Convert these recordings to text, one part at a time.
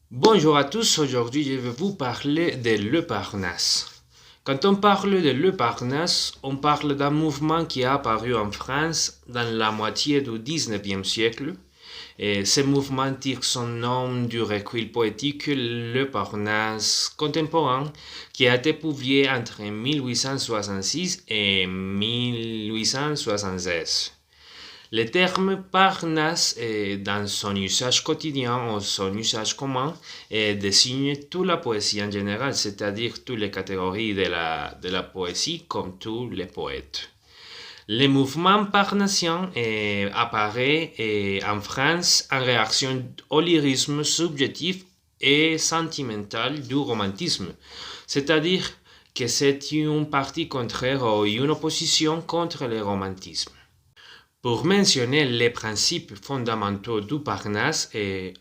Bonjour à tous, aujourd'hui je vais vous parler de Le Parnasse. Quand on parle de Le Parnasse, on parle d'un mouvement qui a apparu en France dans la moitié du XIXe siècle. Et ce mouvement tire son nom du recueil poétique Le Parnasse contemporain qui a été publié entre 1866 et 1876. Le terme Parnasse, dans son usage quotidien ou son usage commun, désigne toute la poésie en général, c'est-à-dire toutes les catégories de la poésie comme tous les poètes. Le mouvement parnassien apparaît en France en réaction au lyrisme subjectif et sentimental du romantisme, c'est-à-dire que c'est une partie contraire ou une opposition contre le romantisme. Pour mentionner les principes fondamentaux du Parnasse,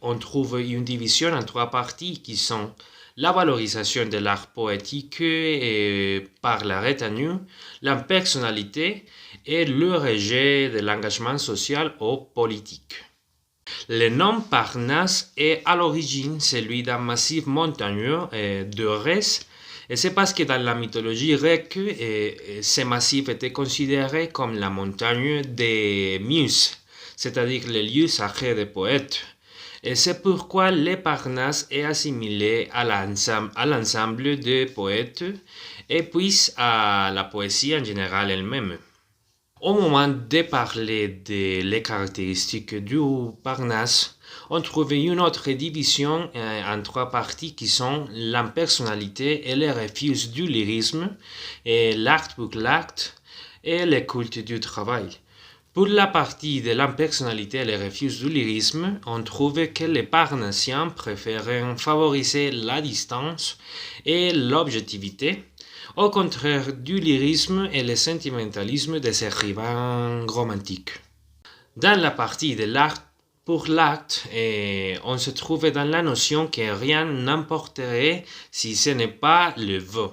on trouve une division en trois parties qui sont la valorisation de l'art poétique par la retenue, l'impersonnalité et le rejet de l'engagement social ou politique. Le nom Parnasse est à l'origine celui d'un massif montagneux de Rès, et c'est parce que dans la mythologie grecque, ce massif était considéré comme la montagne des Muses, c'est-à-dire le lieu sacré des poètes. Et c'est pourquoi le Parnasse est assimilé à l'ensemble des poètes et puis à la poésie en général elle-même. Au moment de parler des caractéristiques du Parnasse, on trouve une autre division en trois parties qui sont l'impersonnalité et le refus du lyrisme, et l'art pour l'acte et le culte du travail. Pour la partie de l'impersonnalité et le refus du lyrisme, on trouve que les Parnassiens préfèrent favoriser la distance et l'objectivité, au contraire du lyrisme et le sentimentalisme des écrivains romantiques. Dans la partie de l'art pour l'acte, on se trouve dans la notion que rien n'importerait si ce n'est pas le vœu,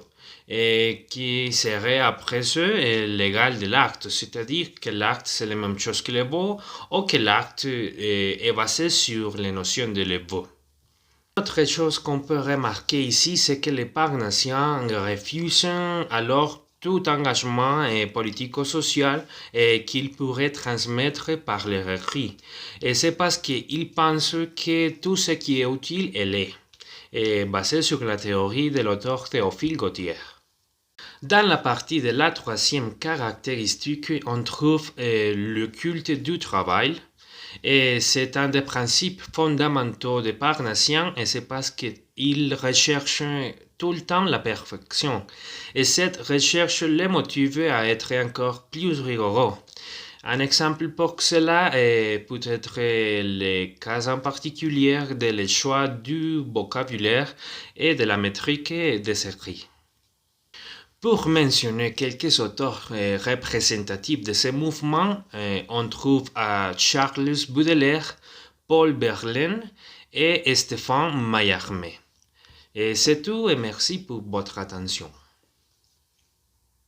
et qui serait après ce l'égal de l'acte, c'est-à-dire que l'acte c'est la même chose que le vœu, ou que l'acte est basé sur les notions de le vœu. Autre chose qu'on peut remarquer ici, c'est que les Parnassiens refusent alors tout engagement politico-social qu'ils pourraient transmettre par leur écrit. Et c'est parce qu'ils pensent que tout ce qui est utile est l'est, basé sur la théorie de l'auteur Théophile Gautier. Dans la partie de la troisième caractéristique, on trouve le culte du travail. Et c'est un des principes fondamentaux des Parnassiens et c'est parce qu'ils recherchent tout le temps la perfection. Et cette recherche les motive à être encore plus rigoureux. Un exemple pour cela est peut-être les cas en particulier de le choix du vocabulaire et de la métrique des écrits. Pour mentionner quelques auteurs représentatifs de ce mouvement, on trouve à Charles Baudelaire, Paul Verlaine et Stéphane Mallarmé. Et c'est tout et merci pour votre attention.